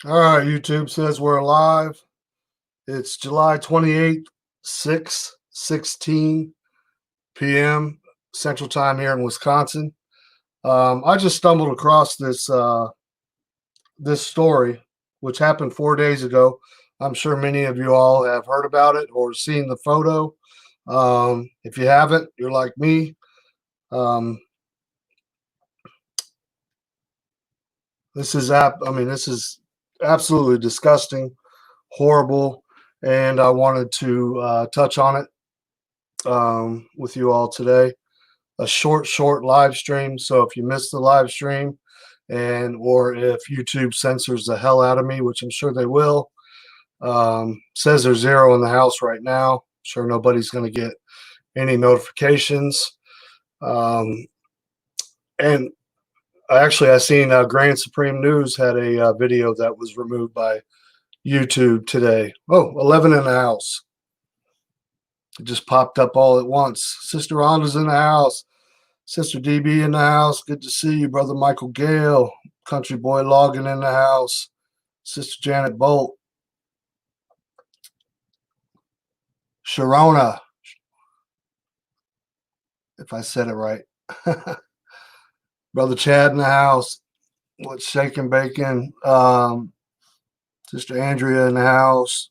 All right, YouTube says we're live. It's July 28th, 6:16 p.m. Central Time here in Wisconsin. I just stumbled across this story, which happened 4 days ago. I'm sure many of you all have heard about it or seen the photo. If you haven't, you're like me. Um, this is absolutely disgusting, horrible, and I wanted to touch on it with you all today. A short live stream. So if you missed the live stream, or if YouTube censors the hell out of me, which I'm sure they will, says there's 0 in the house right now. I'm sure nobody's going to get any notifications. And actually, I seen Grand Supreme News had a video that was removed by YouTube today. Oh, 11 in the house. It just popped up all at once. Sister Rhonda's in the house. Sister DB in the house. Good to see you, Brother Michael Gale. Country Boy Logging in the house. Sister Janet Bolt. Sharona, if I said it right. Brother Chad in the house. What's shaking bacon? Sister Andrea in the house.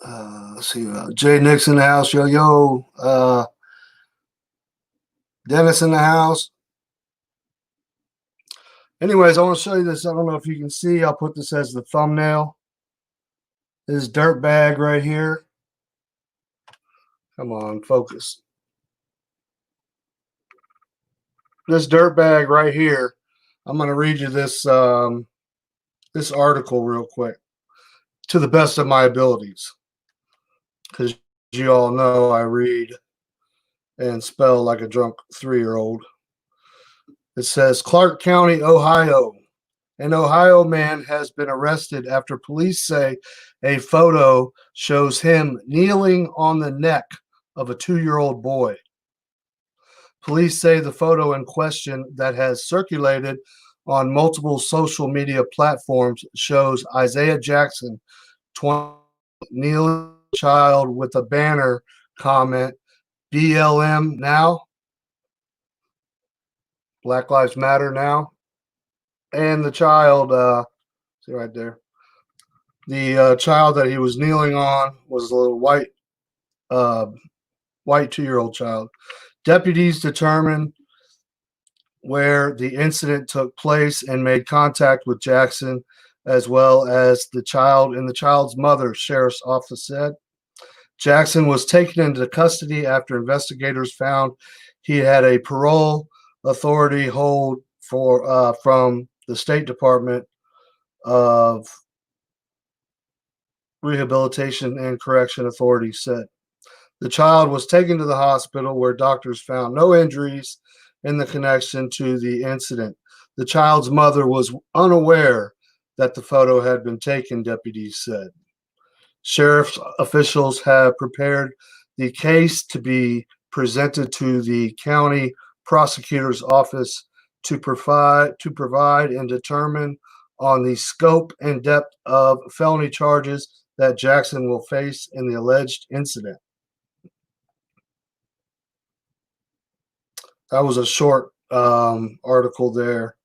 Let's see. Jay Nix in the house. Yo. Dennis in the house. Anyways, I want to show you this. I don't know if you can see. I'll put this as the thumbnail. This dirt bag right here. Come on, focus. This dirt bag right here. I'm going to read you this this article real quick to the best of my abilities, because you all know I read and spell like a drunk 3-year-old. It says Clark County, Ohio. An Ohio man has been arrested after police say a photo shows him kneeling on the neck of a 2-year-old boy. Police say the photo in question that has circulated on multiple social media platforms shows Isaiah Jackson, 20, kneeling child with a banner comment, BLM now, Black Lives Matter now. And the child, see right there, the child that he was kneeling on was a little white 2-year-old child. Deputies determined where the incident took place and made contact with Jackson, as well as the child and the child's mother, sheriff's office said. Jackson was taken into custody after investigators found he had a parole authority hold from the State Department of Rehabilitation and Correction Authority said. The child was taken to the hospital where doctors found no injuries in the connection to the incident. The child's mother was unaware that the photo had been taken, deputies said. Sheriff's officials have prepared the case to be presented to the county prosecutor's office to provide and determine on the scope and depth of felony charges that Jackson will face in the alleged incident. That was a short article there.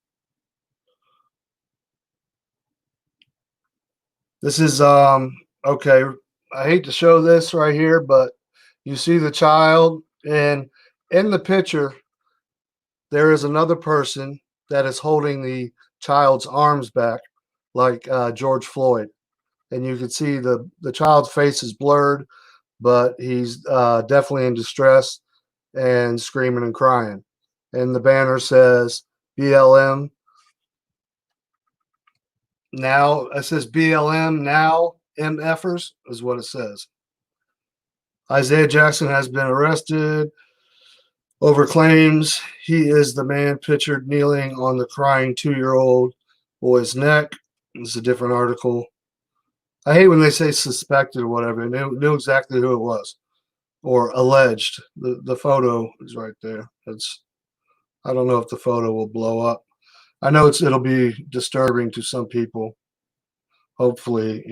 This is okay. I hate to show this right here, but you see the child, and in the picture there is another person that is holding the child's arms back, like George Floyd, and you can see the child's face is blurred, but he's definitely in distress and screaming and crying. And the banner says BLM now. It says BLM now, MFers is what it says. Isaiah Jackson has been arrested over claims he is the man pictured kneeling on the crying 2-year-old boy's neck. This is a different article. I hate when they say suspected or whatever. They knew exactly who it was, or alleged. The photo is right there. I don't know if the photo will blow up. I know it'll be disturbing to some people. Hopefully,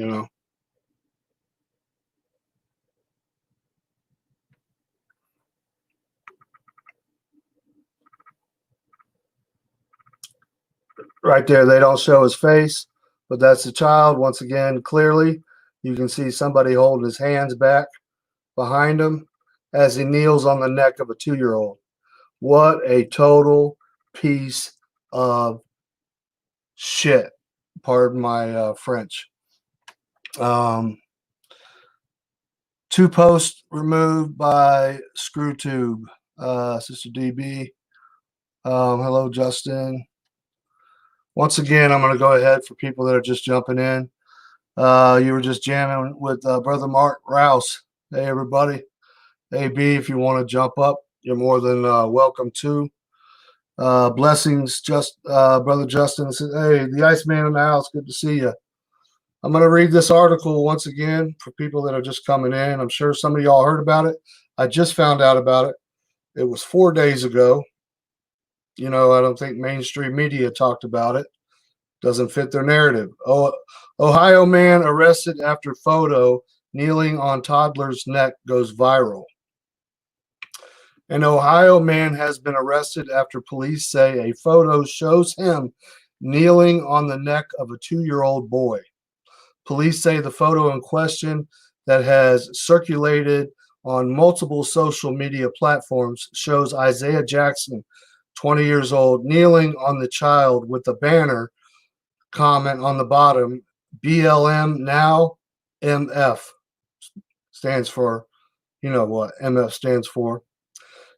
right there, they don't show his face, but that's the child. Once again, clearly, you can see somebody holding his hands back behind him as he kneels on the neck of a 2-year-old. What a total piece of shit. Pardon my French. 2 posts removed by ScrewTube. Sister DB. Hello, Justin. Once again, I'm going to go ahead for people that are just jumping in. You were just jamming with Brother Mark Rouse. Hey, everybody. AB, if you want to jump up, you're more than welcome to. Blessings, Brother Justin says, hey, the Iceman in the house, good to see you. I'm going to read this article once again for people that are just coming in. I'm sure some of y'all heard about it. I just found out about it. It was 4 days ago. I don't think mainstream media talked about it. Doesn't fit their narrative. Ohio man arrested after photo kneeling on toddler's neck goes viral. An Ohio man has been arrested after police say a photo shows him kneeling on the neck of a 2-year-old boy. Police say the photo in question that has circulated on multiple social media platforms shows Isaiah Jackson, 20 years old, kneeling on the child with a banner comment on the bottom, BLM now MF stands for, what MF stands for.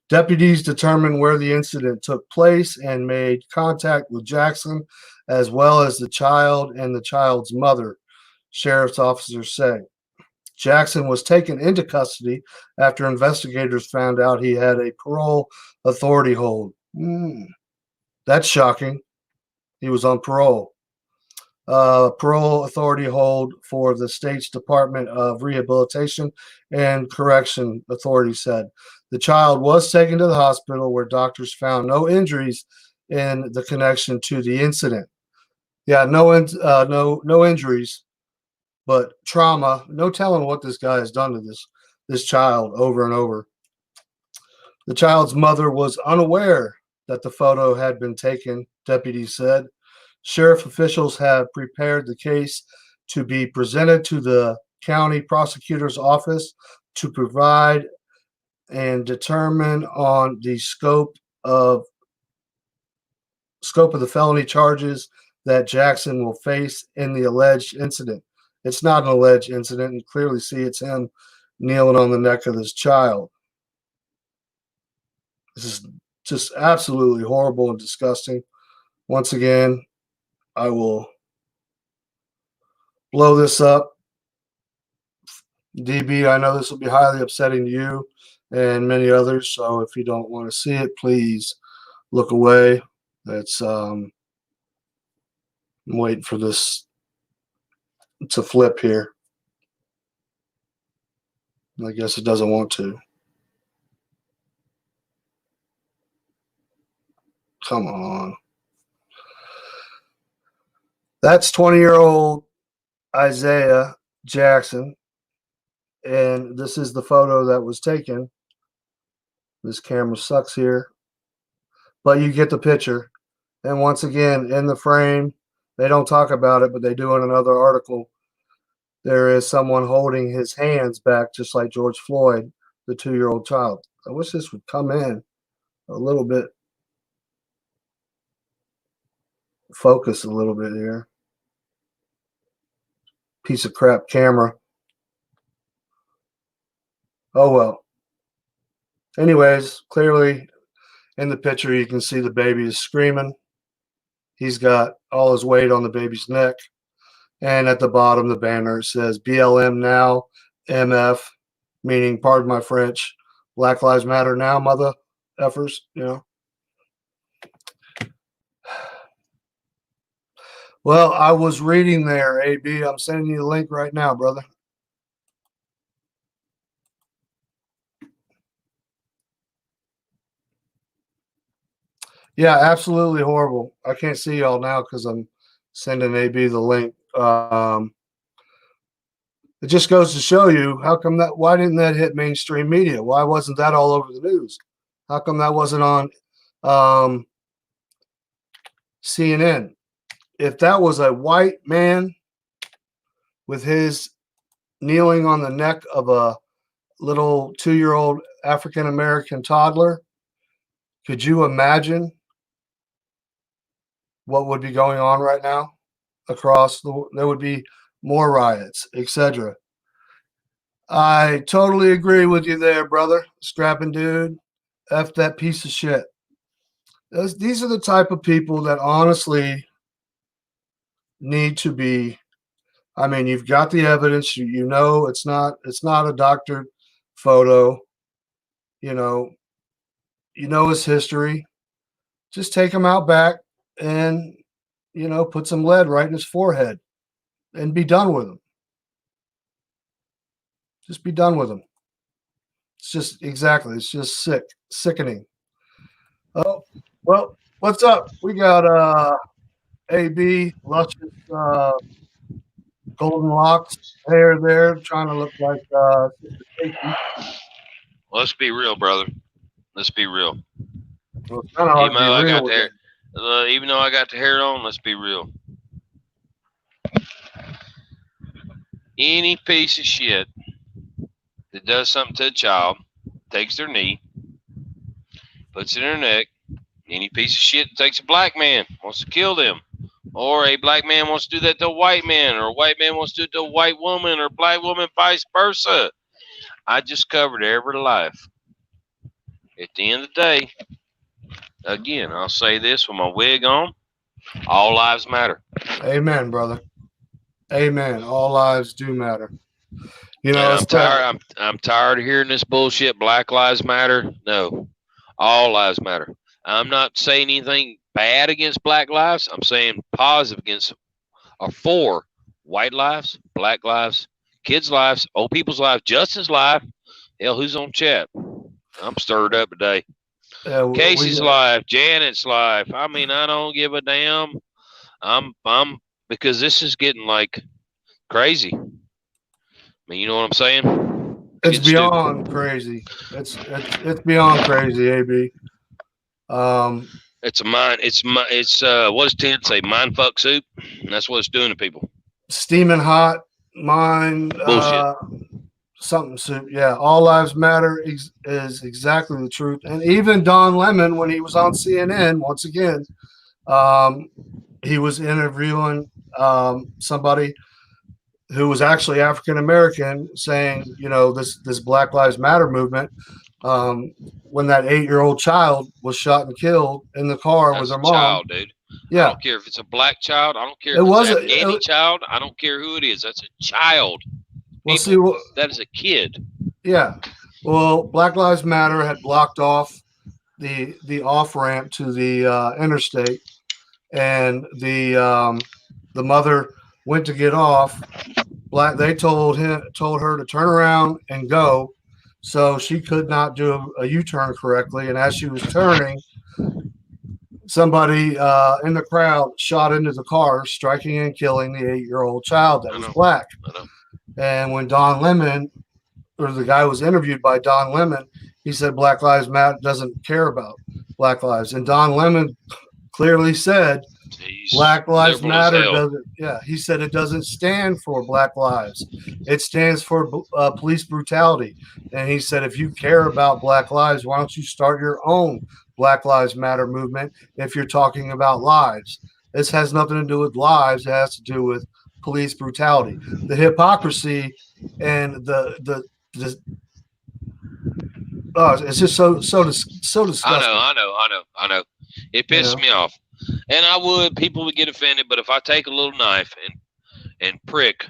Deputies determined where the incident took place and made contact with Jackson, as well as the child and the child's mother, sheriff's officers say. Jackson was taken into custody after investigators found out he had a parole authority hold. That's shocking. He was on parole. Parole authority hold for the state's Department of Rehabilitation and Correction Authority said. The child was taken to the hospital where doctors found no injuries in the connection to the incident. Yeah, no injuries, but trauma. No telling what this guy has done to this child over and over. The child's mother was unaware that the photo had been taken, deputies said. Sheriff officials have prepared the case to be presented to the county prosecutor's office to provide and determine on the scope of the felony charges that Jackson will face in the alleged incident. It's not an alleged incident. You clearly see it's him kneeling on the neck of this child. This is just absolutely horrible and disgusting. Once again, I will blow this up. DB, I know this will be highly upsetting to you and many others. So if you don't want to see it, please look away. I'm waiting for this to flip here. I guess it doesn't want to. Come on. That's 20-year-old Isaiah Jackson. And this is the photo that was taken. This camera sucks here. But you get the picture. And once again, in the frame, they don't talk about it, but they do in another article. There is someone holding his hands back, just like George Floyd, the 2-year-old child. I wish this would come in a little bit. Focus a little bit here. Piece of crap camera. Oh, well. Anyways, clearly in the picture, you can see the baby is screaming. He's got all his weight on the baby's neck. And at the bottom, the banner says BLM now, MF, meaning, pardon my French, Black Lives Matter now, mother effers, Well, I was reading there, AB. I'm sending you the link right now, brother. Yeah, absolutely horrible. I can't see y'all now because I'm sending AB the link. It just goes to show you how come that why didn't that hit mainstream media? Why wasn't that all over the news? How come that wasn't on um, CNN? If that was a white man with his kneeling on the neck of a little 2-year-old African American toddler, could you imagine what would be going on right now across the? There would be more riots, etc. I totally agree with you there, brother. Scrapping dude. F that piece of shit. These are the type of people that honestly need to be. I mean, you've got the evidence. You know it's not a doctored photo. You know you know his history. Just take him out back and put some lead right in his forehead and be done with him. Just be done with him. It's just exactly. It's just sickening. Oh well, what's up? We got AB luscious golden locks hair there, trying to look like Sister Casey. Let's be real, brother. Let's be real. Well, it's kind of hard Even to be though I real got with the it. hair, even though I got the hair on, let's be real. Any piece of shit that does something to a child, takes their knee, puts it in their neck. Any piece of shit that takes a black man, wants to kill them, or a black man wants to do that to a white man, or a white man wants to do it to a white woman, or a black woman, vice versa. I just covered every life. At the end of the day, again, I'll say this with my wig on: all lives matter. Amen, brother. Amen. All lives do matter. You know, And it's bad. I'm tired of hearing this bullshit. Black lives matter. No, all lives matter. I'm not saying anything bad against black lives. I'm saying positive against or for white lives, black lives, kids' lives, old people's lives, Justin's life. Hell, who's on chat? I'm stirred up today. We Casey's life, Janet's life. I mean, I don't give a damn. I'm because this is getting like crazy. I mean, you know what I'm saying? it's Getting beyond stupid. crazy. It's beyond crazy, AB. Um, It's a mind. It's what does Ted say? Mind fuck soup. And that's what it's doing to people. Steaming hot, mine, Bullshit. something soup. Yeah, all lives matter is exactly the truth. And even Don Lemon, when he was on CNN, once again, um, he was interviewing somebody who was actually African American, saying, this Black Lives Matter movement. When that 8-year-old child was shot and killed in the car with That's her a mom. child, dude. I Yeah, don't care if it's a black child. I don't care it if it's was Afghani child. I don't care who it is. That's a child. well. See, People, that is a kid. yeah. Well, Black Lives Matter had blocked off the off ramp to the interstate, and the mother went to get off. They told her to turn around and go, so she could not do a U-turn correctly. And as she was turning, somebody in the crowd shot into the car, striking and killing the 8-year-old child that I was know. black. I know. And when Don Lemon, or the guy was interviewed by Don Lemon, he said Black Lives Matter doesn't care about Black lives. And Don Lemon clearly said He's Black Lives liberal as Matter hell. doesn't. Yeah, he said it doesn't stand for Black lives. It stands for police brutality. And he said, if you care about Black lives, why don't you start your own Black Lives Matter movement? If you're talking about lives, this has nothing to do with lives. It has to do with police brutality, the hypocrisy, and the oh, it's just so I know. disgusting. I know. I know. I know. It You pisses know. me off. And people would get offended, but if I take a little knife and prick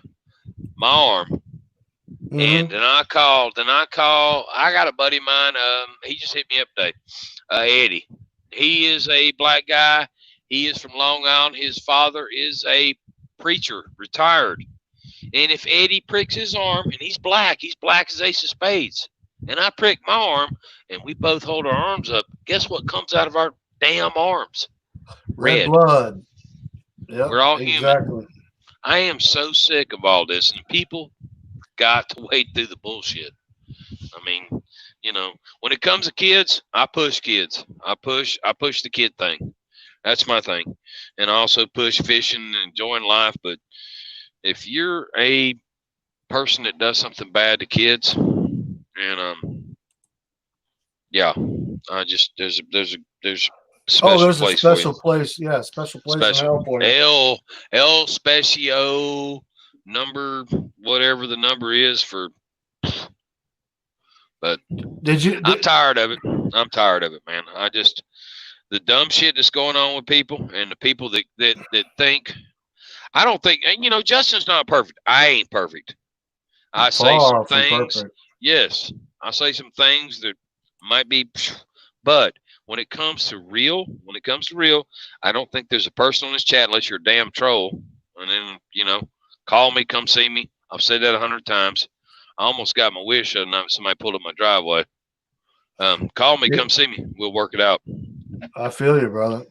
my arm, and Mm-hmm. I got a buddy of mine. He just hit me up today. Eddie. He is a black guy. He is from Long Island. His father is a preacher, retired. And if Eddie pricks his arm, and he's black as ace of spades, and I prick my arm, and we both hold our arms up, guess what comes out of our damn arms. Red Red. blood. Yep, We're all human. exactly. I am so sick of all this, and people got to wade through the bullshit. I mean, when it comes to kids, I push kids. I push the kid thing. That's my thing. And I also push fishing and enjoying life. But if you're a person that does something bad to kids, and yeah, I just there's a special There's a place special for place. Yeah, special you. place in hell Special for you. El Specio number, whatever the number is for. But I'm tired of it. I'm tired of it, man. The dumb shit that's going on with people, and the people that think. I don't think, Justin's not perfect. I ain't perfect. I say some things. Perfect. Yes, I say some things that might be, but when it comes to real, I don't think there's a person on this chat unless you're a damn troll. And then, call me, come see me. I've said that 100 times. I almost got my wish and somebody pulled up my driveway. Call me, come see me. We'll work it out. I feel you, brother.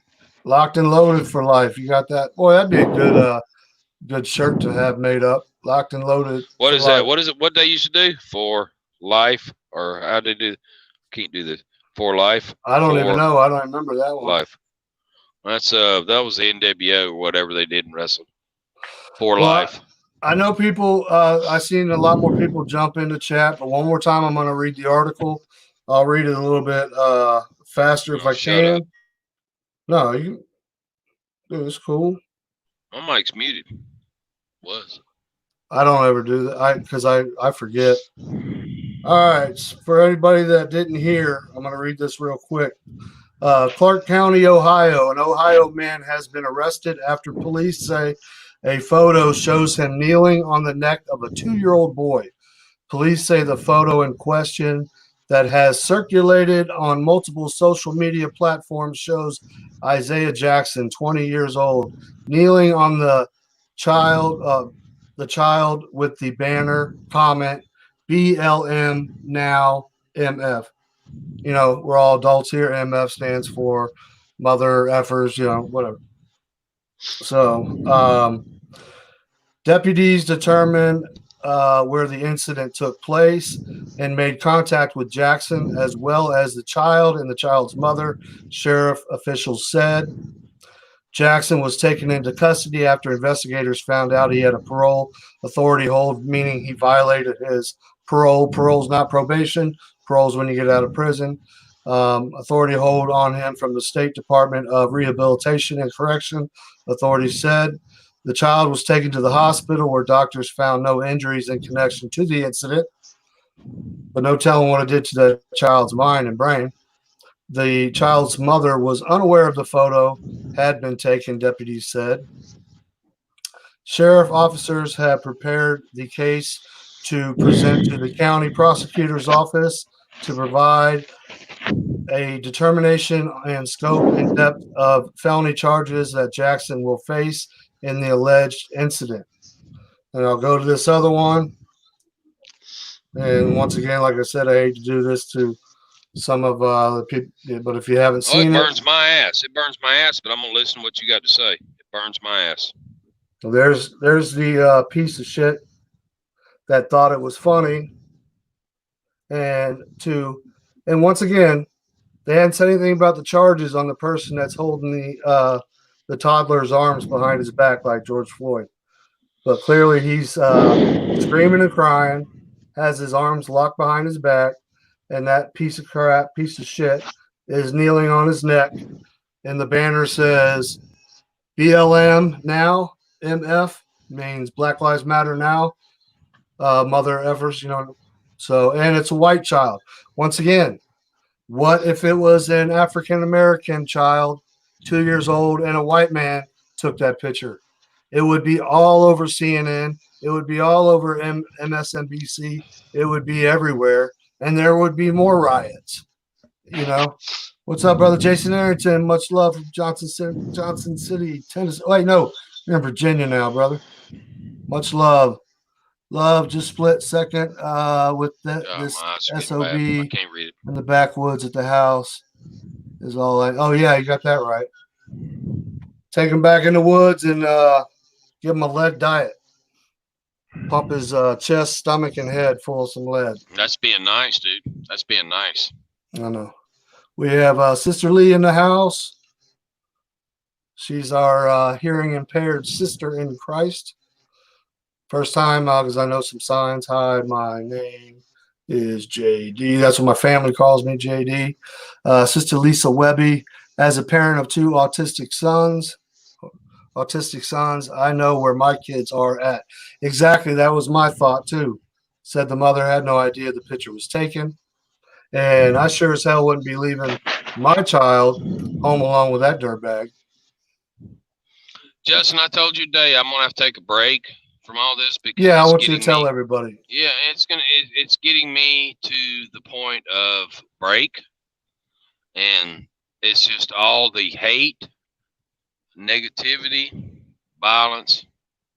Locked and loaded for life. You got that? Boy, that'd be a good shirt to have made up. Locked and loaded. What is that? What is it? What they used to do? For life, or how they do? Can't do this. For life. I don't even know. I don't remember that one. Life. That's that was the NWO or whatever they did in wrestling. For life. I know people. I've seen a lot more people jump into chat, but one more time, I'm going to read the article. I'll read it a little bit faster if I can. Up. No, dude, it's cool. My mic's muted. I don't ever do that because I forget. All right, for anybody that didn't hear, I'm going to read this real quick. Clark County, Ohio. An Ohio man has been arrested after police say a photo shows him kneeling on the neck of a 2-year-old boy. Police say the photo in question that has circulated on multiple social media platforms shows Isaiah Jackson, 20 years old, kneeling on the child with the banner comment, BLM now MF. We're all adults here. MF stands for mother effers, whatever. So deputies determined where the incident took place and made contact with Jackson as well as the child and the child's mother, sheriff officials said. Jackson was taken into custody after investigators found out he had a parole authority hold, meaning he violated his parole. Parole's not probation. Parole's when you get out of prison. Authority hold on him from the State Department of Rehabilitation and Correction. Authorities said the child was taken to the hospital where doctors found no injuries in connection to the incident, but no telling what it did to the child's mind and brain. The child's mother was unaware of the photo had been taken, deputies said. Sheriff officers have prepared the case to present to the county prosecutor's office to provide a determination and scope and depth of felony charges that Jackson will face in the alleged incident. And I'll go to this other one. And once again, like I said, I hate to do this to some of the people, but if you haven't seen it burns my ass. It burns my ass, but I'm gonna listen to what you got to say. It burns my ass. So there's the piece of shit that thought it was funny, and once again, they hadn't said anything about the charges on the person that's holding the toddler's arms behind his back like George Floyd, but clearly he's screaming and crying, has his arms locked behind his back. And that piece of crap, piece of shit, is kneeling on his neck. And the banner says, BLM now, MF, means Black Lives Matter now, mother effers, So, and it's a white child. Once again, what if it was an African-American child, 2 years old, and a white man took that picture? It would be all over CNN. It would be all over MSNBC. It would be everywhere. And there would be more riots. What's up, brother Jason Arrington? Much love from Johnson City, Tennessee. Wait, no, you're in Virginia now, brother. Much love. Love just split second with this SOB in the backwoods at the house. is all I. Oh yeah, you got that right. Take him back in the woods and give him a lead diet. Pump his chest, stomach, and head full of some lead. That's being nice, dude. That's being nice. I know. We have Sister Lee in the house. She's our hearing impaired sister in Christ. First time because I know some signs. Hi, my name is JD. That's what my family calls me, JD. Sister Lisa Webby, as a parent of 2 autistic sons, I know where my kids are at. Exactly. That was my thought too. Said the mother had no idea the picture was taken. And I sure as hell wouldn't be leaving my child home alone with that dirtbag. Justin, I told you today I'm gonna have to take a break from all this because I want you to tell everybody. Yeah, it's getting me to the point of break, and it's just all the hate, negativity, violence.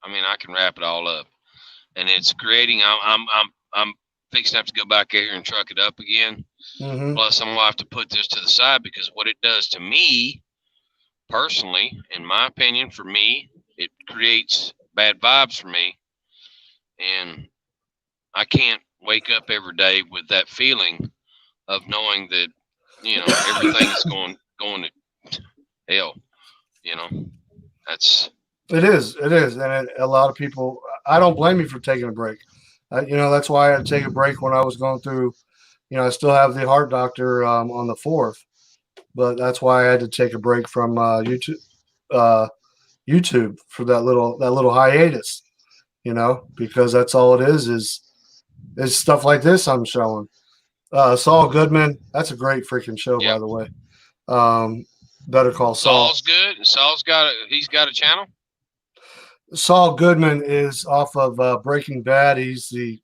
I mean, I can wrap it all up, and it's creating. I'm fixing to have to go back here and truck it up again. Mm-hmm. Plus, I'm gonna have to put this to the side because what it does to me, personally, in my opinion, for me, it creates bad vibes for me, and I can't wake up every day with that feeling of knowing that everything is going to hell. It is, and a lot of people. I don't blame you for taking a break. That's why I had to take a break when I was going through. I still have the heart doctor on the 4th, but that's why I had to take a break from YouTube for that little hiatus. Because that's all it is stuff like this I'm showing. Saul Goodman, that's a great freaking show, by the way. Better Call Saul. Saul's good. He's got a channel. Saul Goodman is off of Breaking Bad. He's the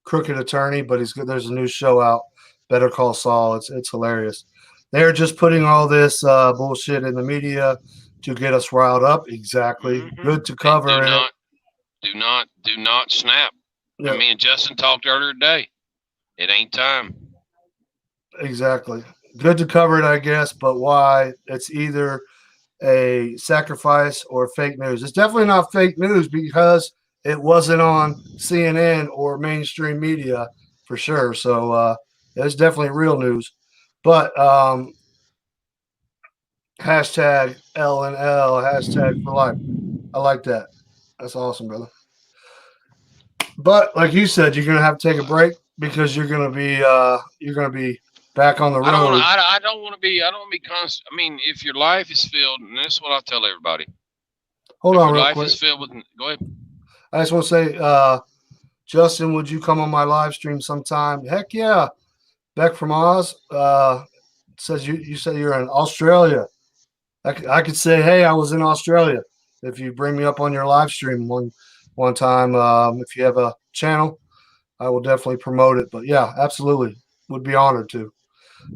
crooked attorney, but he's good. There's a new show out, Better Call Saul. It's hilarious. They're just putting all this bullshit in the media to get us riled up. Exactly. Mm-hmm. Good to cover it. Do not snap. Yep. Me and Justin talked earlier today. It ain't time. Exactly. Good to cover it, I guess, but why? It's either a sacrifice or fake news. It's definitely not fake news because it wasn't on CNN or mainstream media for sure. So it's definitely real news. But hashtag LNL, hashtag for life. I like that. That's awesome, brother. But like you said, you're gonna have to take a break because you're gonna be back on the road. I don't want to be constant. I mean, if your life is filled, and this is what I tell everybody. Hold on, real life quick. Is filled with. Go ahead. I just want to say, Justin, would you come on my live stream sometime? Heck yeah. Beck from Oz says you said you're in Australia. I could say, hey, I was in Australia. If you bring me up on your live stream one time, if you have a channel, I will definitely promote it. But yeah, absolutely, would be honored to.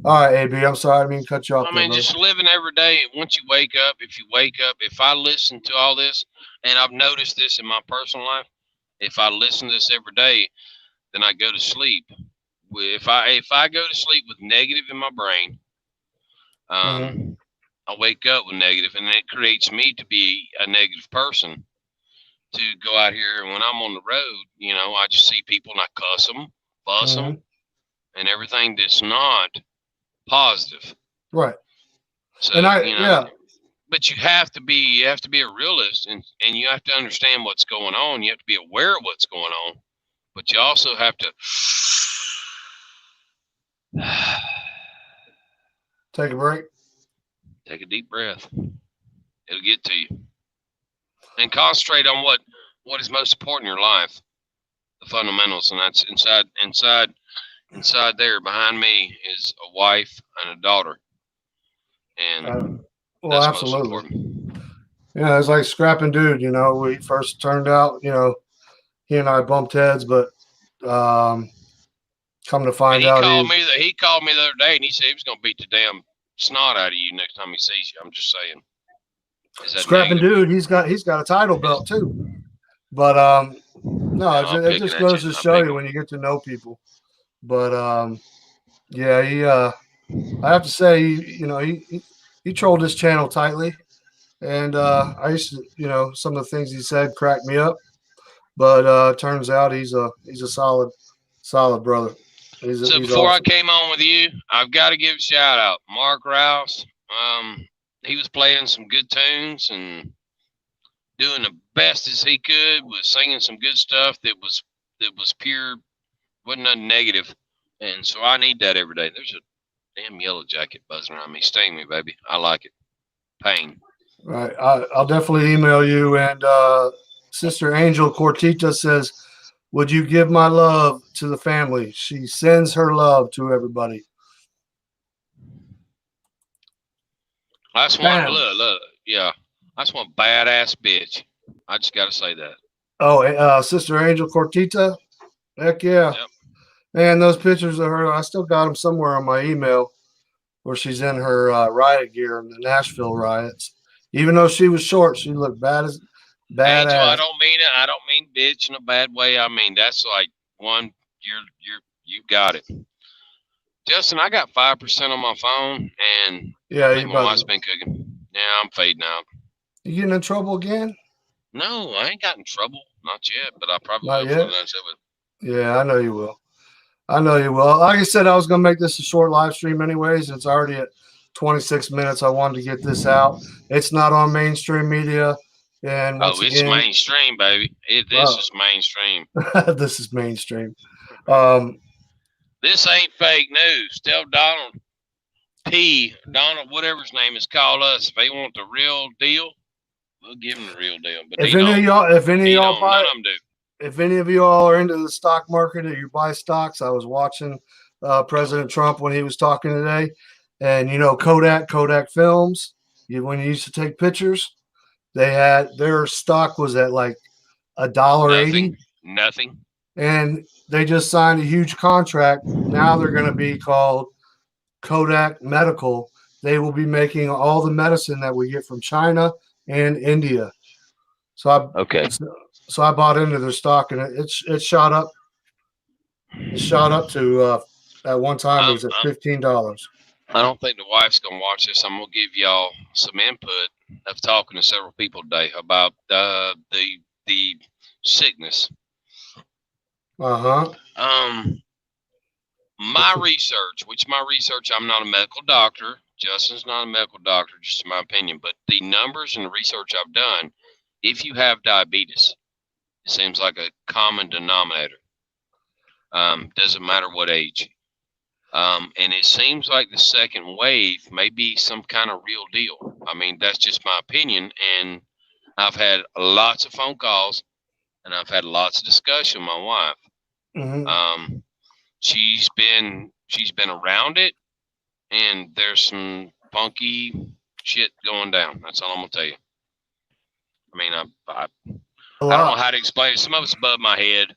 All right, AB, I'm sorry, I didn't mean to cut you off. I mean, just living every day. Once you wake up, if I listen to all this, and I've noticed this in my personal life, if I listen to this every day, then I go to sleep. If I go to sleep with negative in my brain, I wake up with negative, and it creates me to be a negative person. To go out here, and when I'm on the road, I just see people and I cuss them, fuss them, and everything that's not positive. Right. So yeah. But you have to be a realist, and you have to understand what's going on. You have to be aware of what's going on, but you also have to take a break. Take a deep breath. It'll get to you. And concentrate on what is most important in your life, the fundamentals, and that's inside there behind me is a wife and a daughter, and well, that's absolutely. Most important. Yeah, it's like Scrapping Dude. We first turned out. He and I bumped heads, but come to find out, he called me the other day, and he said he was going to beat the damn snot out of you next time he sees you. I'm just saying. Scrapping Dude, he's got a title belt too, but no, it just goes to show you when you get to know people. But yeah, I have to say, he trolled his channel tightly, and I used to, some of the things he said cracked me up. But turns out he's a solid brother. So He's before I awesome. came on with you, I've got to give a shout out. Mark Rouse. He was playing some good tunes and doing the best as he could, was singing some good stuff that was pure, wasn't nothing negative. And so I need that every day. There's a damn yellow jacket buzzing around me. Sting me, baby. I like it. Pain. Right. I'll definitely email you. And Sister Angel Cortita says, "Would you give my love to the family? She sends her love to everybody." That's one, Bam. look, yeah. That's one badass bitch. I just got to say that. Oh, Sister Angel Cortita. Heck yeah. Yep. Man, those pictures of her, I still got them somewhere on my email where she's in her riot gear in the Nashville riots. Even though she was short, she looked Angel, I badass. don't mean it. I don't mean bitch in a bad way. I mean that's like one. You got it, Justin. I got 5% on my phone, and I Yeah, you think my about wife's to, been cooking. Yeah, I'm fading out. you getting in trouble again? No, I ain't got in trouble, not yet, but I probably Not will for the yet. next of it. Yeah, I know you will. I know you will. Like I said, I was gonna make this a short live stream anyways. It's already at 26 minutes. I wanted to get this out. It's not on mainstream media. And Oh, once it's again, mainstream, baby. This well, is mainstream. this is mainstream. Um, This ain't fake news. Tell Donald, whatever his name is, call us if they want the real deal. We'll give him the real deal, but if he any of don't. y'all, if any of He y'all don't. None buy, of them do. if any of you all are into the stock market or you buy stocks, I was watching President Trump when he was talking today, and Kodak Films. When you used to take pictures, they had their stock was at like $1.80, Nothing. and they just signed a huge contract. Now they're going to be called Kodak Medical. They will be making all the medicine that we get from China and India. So Okay. I bought into their stock, and it shot up. It shot up to at one time it I'm, was at I'm, $15. I don't think the wife's gonna watch this. I'm gonna give y'all some input of talking to several people today about the sickness. Uh-huh. My research, I'm not a medical doctor. Justin's not a medical doctor, just in my opinion. But the numbers and the research I've done, if you have diabetes, it seems like a common denominator. Doesn't matter what age. And it seems like the second wave may be some kind of real deal. I mean, that's just my opinion. And I've had lots of phone calls and I've had lots of discussion with my wife. Mm-hmm. She's been around it, and there's some funky shit going down. That's all I'm gonna tell you. I mean, I A don't know lot. how to explain it. Some of it's above my head,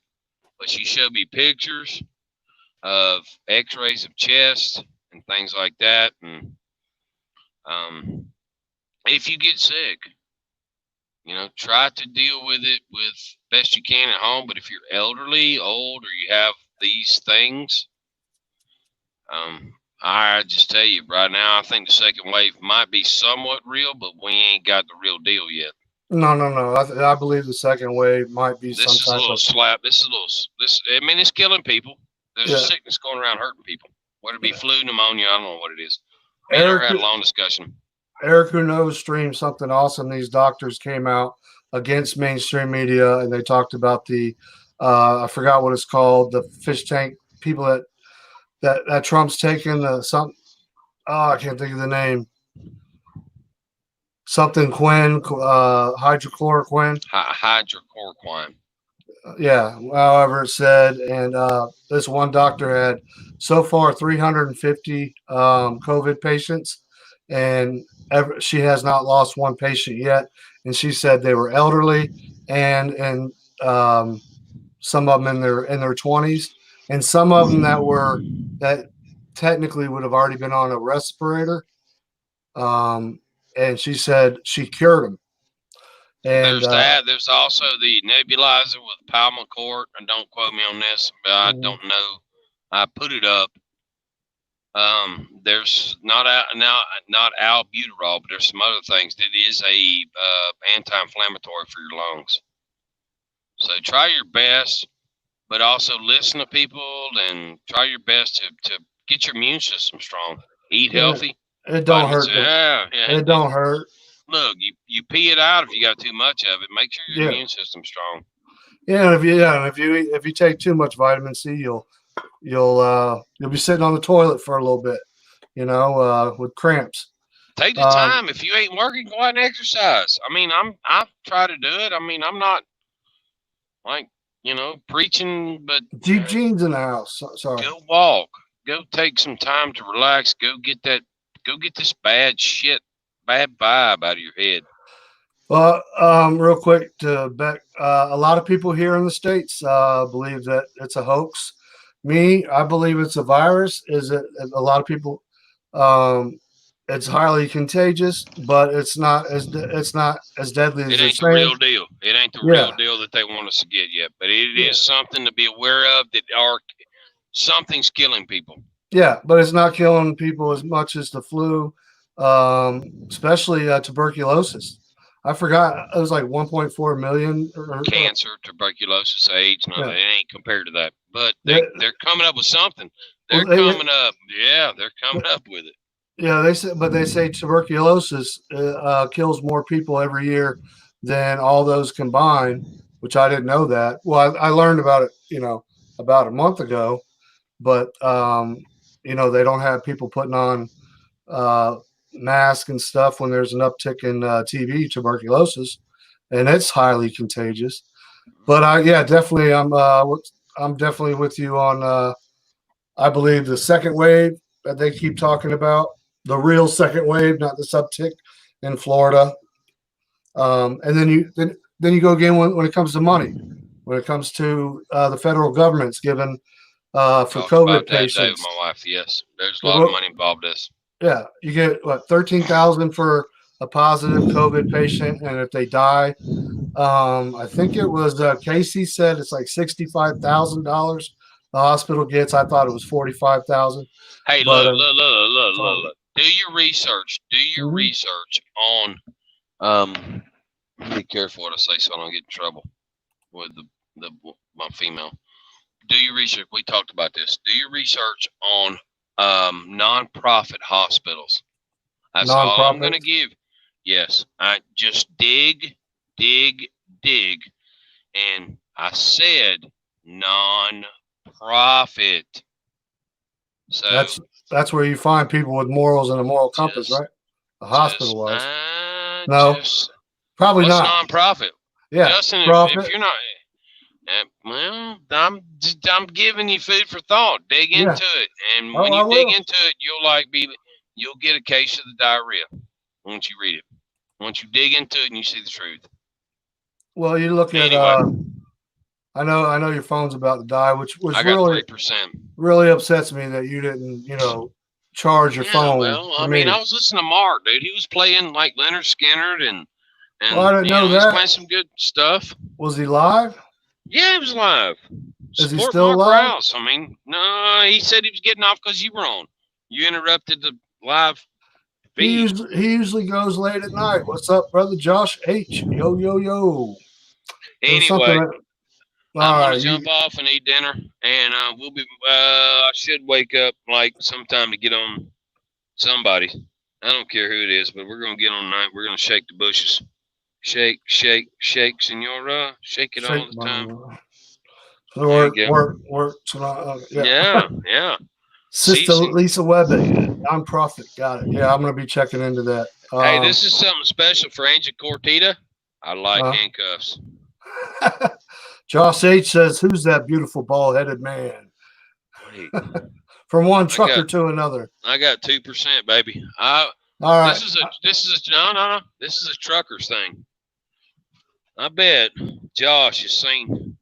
but she showed me pictures of X-rays of chest and things like that. And if you get sick, try to deal with it with best you can at home. But if you're elderly, old, or you have these things, I just tell you right now, I think the second wave might be somewhat real, but we ain't got the real deal yet. No. I believe the second wave might be some This is a type little of slap. This is a little. This. I mean, it's killing people. There's a yeah. sickness going around hurting people. Whether it be flu, pneumonia, I don't know what it is. Me and her Eric had a long discussion. Eric Who Knows streamed something awesome. These doctors came out against mainstream media, and they talked about the I forgot what it's called, the fish tank people that Trump's taking the some. Oh, I can't think of the name. Something Quinn, hydrochloroquine. Hydrochloroquine. Yeah, however it said. And this one doctor had so far 350 COVID patients, and she has not lost one patient yet. And she said they were elderly, and some of them in their 20s, and some of them that technically would have already been on a respirator. And she said she cured them. And There's that. There's also the nebulizer with Palmacort. And don't quote me on this, but I don't know. I put it up. There's not albuterol, but there's some other things that is a anti-inflammatory for your lungs. So try your best, but also listen to people and try your best to get your immune system strong. Eat healthy. It don't hurt. Yeah. It don't hurt. Look, you pee it out if you got too much of it. Make sure your Yeah. immune system's strong. Yeah, and if you take too much vitamin C, you'll be sitting on the toilet for a little bit, with cramps. Take the time. If you ain't working, go out and exercise. I mean, I try to do it. I mean, I'm not like preaching, but Deep Jeans in the house. Sorry. Go walk. Go take some time to relax. Go get this bad vibe out of your head. Well, real quick to Beck, a lot of people here in the States believe that it's a hoax. Me, I believe it's a virus. Is it? A lot of people, it's highly contagious, but it's not as deadly as it ain't the real deal. It ain't the real deal that they want us to get yet, but it is something to be aware of that something's killing people. Yeah, but it's not killing people as much as the flu, especially tuberculosis. I forgot it was like 1.4 million. Cancer, tuberculosis, AIDS. No, it ain't compared to that. But they're coming up with something. They're coming up with it. Yeah, they say tuberculosis kills more people every year than all those combined, which I didn't know that. Well, I learned about it, about a month ago, but they don't have people putting on mask and stuff when there's an uptick in TB tuberculosis, and it's highly contagious. But definitely I'm definitely with you on I believe the second wave that they keep talking about, the real second wave, not this uptick in Florida. And then you go again when it comes to money, when it comes to the federal government's given for COVID patients. That with my wife, yes, there's a lot of money involved in this. Yeah, you get $13,000 for a positive COVID patient, and if they die, I think it was Casey said it's like $65,000 the hospital gets. I thought it was $45,000. Hey, look. Do your research. Do your research on. Be careful what I say, so I don't get in trouble with my female. Do your research. We talked about this. Do your research on non-profit hospitals. That's all I'm going to give. Yes, I just dig, and I said non-profit. So that's where you find people with morals and a moral compass, right? A hospital was. No, probably not. Non-profit. Yeah, Justin, if you're not. Well, I'm giving you food for thought. Dig into it, and when you dig into it, you'll get a case of the diarrhea once you read it. Once you dig into it and you see the truth. Well, you look at. I know your phone's about to die, which really 3%. Really upsets me that you didn't, charge your phone. Well, I mean, I was listening to Mark, dude. He was playing like Leonard Skinner and I didn't know that. He was playing some good stuff. Was he live? Yeah, he was live. Is he still live? Rouse. I mean, no, he said he was getting off because you were on. You interrupted the live feed. He usually goes late at night. What's up, brother Josh H? Yo, yo, yo. Anyway, I'm going to jump off and eat dinner, and we'll be. I should wake up like sometime to get on somebody. I don't care who it is, but we're going to get on tonight. We're going to shake the bushes. Shake, senora. Shake it all the time. Work tonight. Yeah. Sister Lisa Webber, non-profit. Got it. Yeah, I'm going to be checking into that. Hey, this is something special for Angel Cortita. I like handcuffs. Josh H says, "Who's that beautiful bald-headed man?" From one trucker to another. I got 2%, baby. All right. This is no. This is a trucker's thing. I bet Josh has seen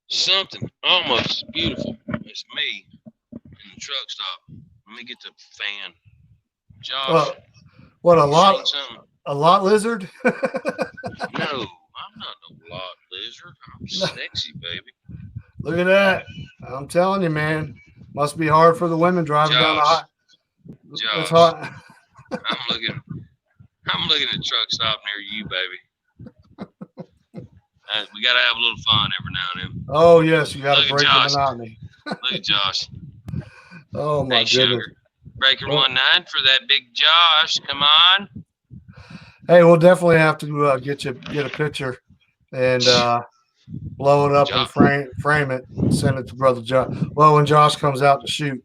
something almost as beautiful as me in the truck stop. Let me get the fan. Josh. What, a lot lizard? No, I'm not no lot lizard. I'm sexy, baby. Look at that. I'm telling you, man. Must be hard for the women driving down the Josh. high. Josh. It's hot. I'm looking at a truck stop near you, baby. We gotta have a little fun every now and then. Oh yes, you got to Look at break the Josh. monotony. Look at Josh. Oh my Hey, goodness. sugar. Breaker 19 for that big Josh. Come on. Hey, we'll definitely have to get a picture and blow it up and frame it and send it to Brother Josh. Well, when Josh comes out to shoot.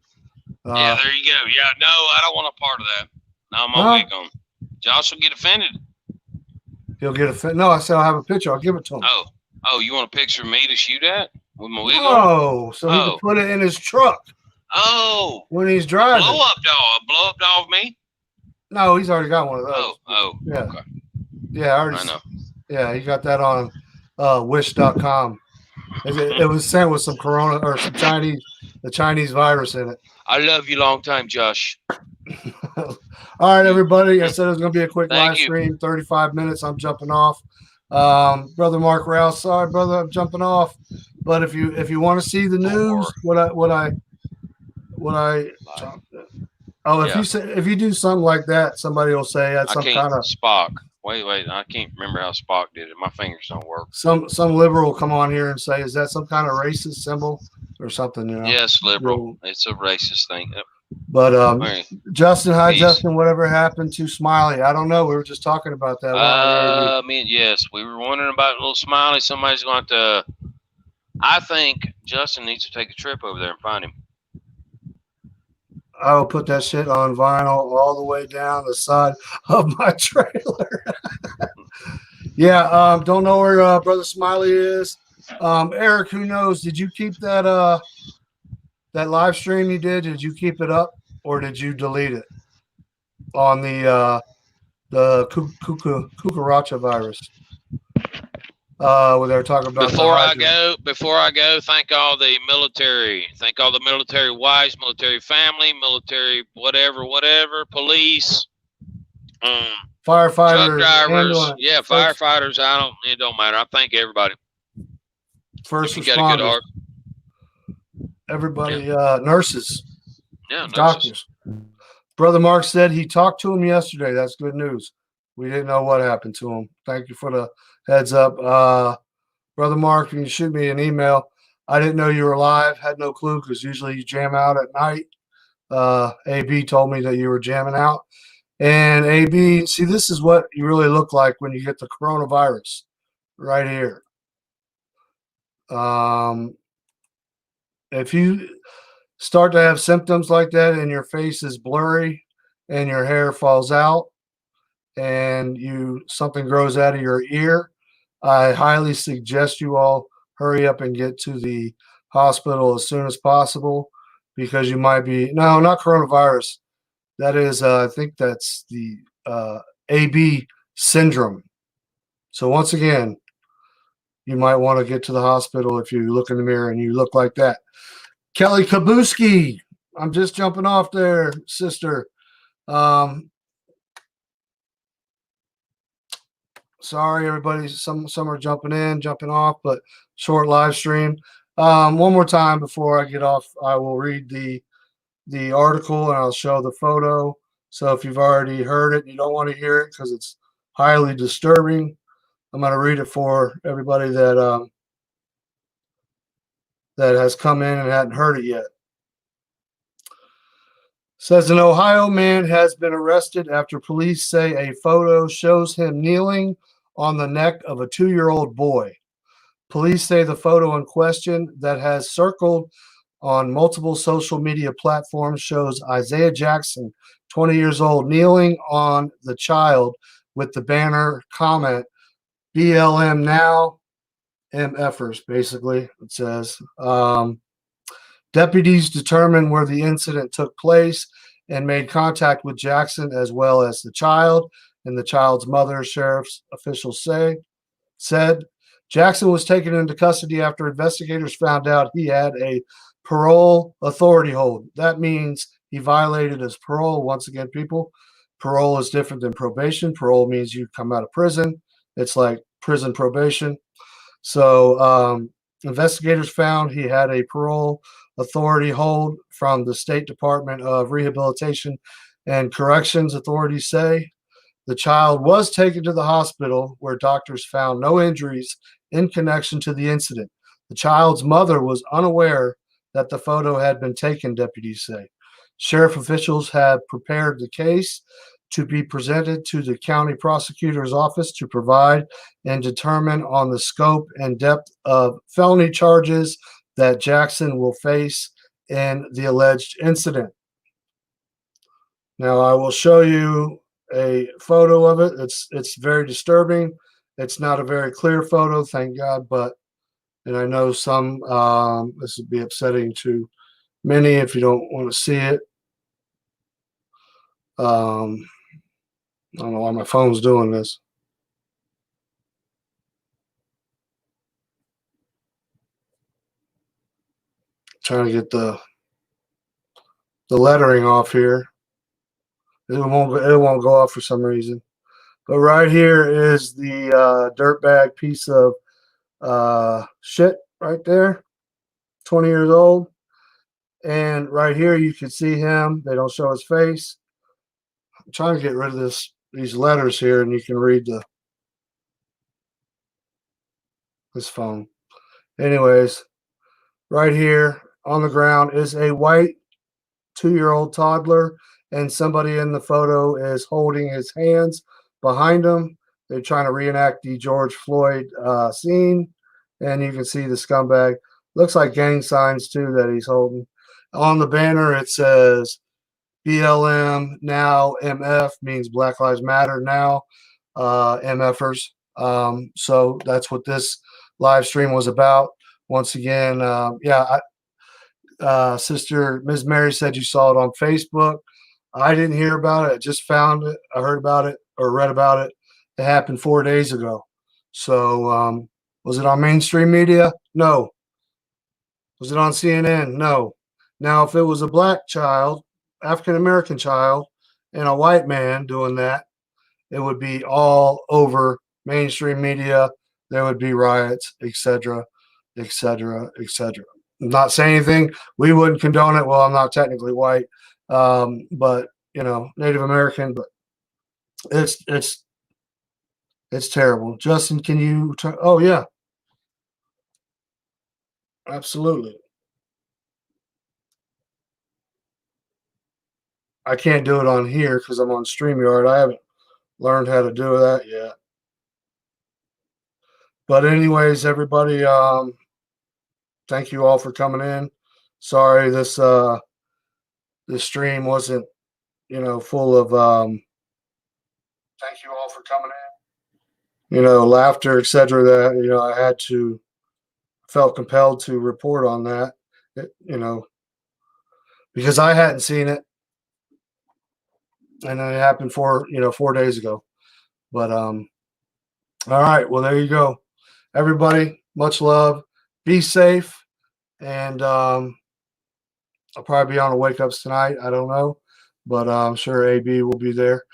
Yeah, there you go. Yeah, no, I don't want a part of that. Now my wig on. Josh will get offended. He'll get offended. No, I said I'll have a picture. I'll give it to him. Oh, you want a picture of me to shoot at with my wig on? Oh, so he can put it in his truck. Oh, when he's driving. Blow up doll of me? No, he's already got one of those. Oh, yeah. Okay. Yeah, I know. Yeah, he got that on wish.com. It was sent with some corona or some Chinese virus in it. I love you long time, Josh. All right, everybody. I said it was going to be a quick live stream, 35 minutes. I'm jumping off. Brother Mark Rouse, sorry, brother, I'm jumping off. But if you want to see the news, if you do something like that, somebody will say that's some kind of Spock. Wait, I can't remember how Spock did it. My fingers don't work. Some liberal will come on here and say, is that some kind of racist symbol or something? You know? Yes, liberal. It's a racist thing. But Justin, hi Justin. Whatever happened to Smiley? I don't know. We were just talking about that. Yes, we were wondering about little Smiley. Somebody's going to. I think Justin needs to take a trip over there and find him. I will put that shit on vinyl all the way down the side of my trailer. Yeah, don't know where Brother Smiley is. Eric, who knows? Did you keep that that live stream you did? Did you keep it up or did you delete it on the cucaracha virus? Where they're talking about before I go, thank all the military wives, military family, military whatever, police, firefighters, truck drivers, firefighters. It don't matter. I thank everybody. First responders, everybody, nurses, doctors. Brother Mark said he talked to him yesterday. That's good news. We didn't know what happened to him. Thank you for the heads up. Brother Mark, you can shoot me an email. I didn't know you were live. Had no clue because usually you jam out at night. AB told me that you were jamming out. And AB, see, this is what you really look like when you get the coronavirus right here. If you start to have symptoms like that and your face is blurry and your hair falls out and something grows out of your ear, I highly suggest you all hurry up and get to the hospital as soon as possible because you might be not coronavirus. That is, I think that's the AB syndrome. So once again, you might want to get to the hospital if you look in the mirror and you look like that. Kelly Kabuski, I'm just jumping off there, sister. Sorry, everybody. Some are jumping in, jumping off, but short live stream. One more time before I get off, I will read the article and I'll show the photo. So if you've already heard it, you don't want to hear it because it's highly disturbing. I'm going to read it for everybody that has come in and hadn't heard it yet. Says an Ohio man has been arrested after police say a photo shows him kneeling on the neck of a 2-year-old boy. Police say the photo in question that has circled on multiple social media platforms shows Isaiah Jackson, 20 years old, kneeling on the child with the banner comment, BLM now, MFers, basically, it says. Deputies determined where the incident took place and made contact with Jackson as well as the child and the child's mother, sheriff's officials said. Jackson was taken into custody after investigators found out he had a parole authority hold. That means he violated his parole. Once again, people, parole is different than probation. Parole means you come out of prison. It's like prison probation. So Investigators found he had a parole authority hold from the State Department of Rehabilitation and Corrections, authorities say. The child was taken to the hospital where doctors found no injuries in connection to the incident. The child's mother was unaware that the photo had been taken, deputies say. Sheriff officials have prepared the case to be presented to the county prosecutor's office to provide and determine on the scope and depth of felony charges that Jackson will face in the alleged incident. Now, I will show you a photo of it. It's very disturbing. It's not a very clear photo, thank God, but and I know some this would be upsetting to many if you don't want to see it. I don't know why my phone's doing this. Trying to get the lettering off here. It won't go off for some reason. But right here is the dirtbag piece of shit right there. 20 years old. And right here you can see him. They don't show his face. I'm trying to get rid of these letters here, and you can read this phone. Anyways, right here on the ground is a white 2-year-old toddler, and somebody in the photo is holding his hands behind him. They're trying to reenact the George Floyd scene, and you can see the scumbag. Looks like gang signs too that he's holding. On the banner it says BLM now, MF means Black Lives Matter now, MFers. So that's what this live stream was about. Once again, Sister Ms. Mary said you saw it on Facebook. I didn't hear about it. I just found it. I heard about it or read about it. It happened 4 days ago. So was it on mainstream media? No. Was it on CNN? No. Now, if it was a black child, African-American child, and a white man doing that, it would be all over mainstream media. There would be riots, etc., etc., etc. I'm not saying anything. We wouldn't condone it. Well, I'm not technically white, but you know, Native American. But it's terrible. Justin, can you? Oh yeah, absolutely. I can't do it on here because I'm on StreamYard. I haven't learned how to do that yet. But anyways, everybody, thank you all for coming in. Sorry this stream wasn't, full of thank you all for coming in. Laughter, etc. That, I felt compelled to report on that, because I hadn't seen it. And it happened 4 days ago. But all right, well, there you go. Everybody, much love. Be safe. And I'll probably be on the wake ups tonight. I don't know. But I'm sure AB will be there.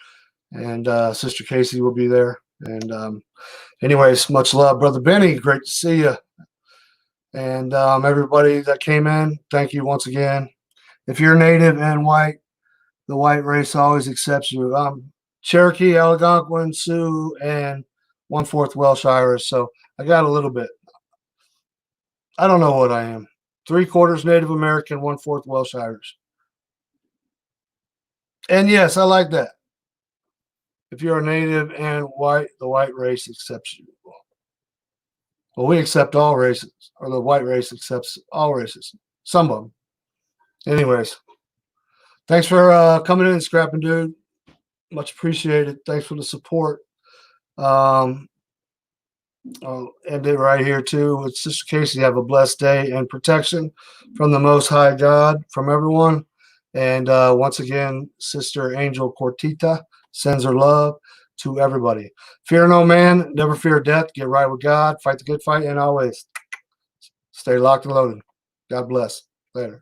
And Sister Casey will be there. And anyways, much love. Brother Benny, great to see you. And everybody that came in, thank you once again. If you're Native and white, the white race always accepts you. Cherokee, Algonquin, Sioux, and 1/4 Welsh Irish. So I got a little bit. I don't know what I am. 3/4 Native American, 1/4 Welsh Irish. And yes, I like that. If you're a Native and white, the white race accepts you. Well, we accept all races, or the white race accepts all races. Some of them. Anyways. Thanks for coming in, Scrapping Dude. Much appreciated. Thanks for the support. I'll end it right here, too. With Sister Casey, have a blessed day and protection from the Most High God, from everyone. And once again, Sister Angel Cortita sends her love to everybody. Fear no man, never fear death. Get right with God, fight the good fight, and always stay locked and loaded. God bless. Later.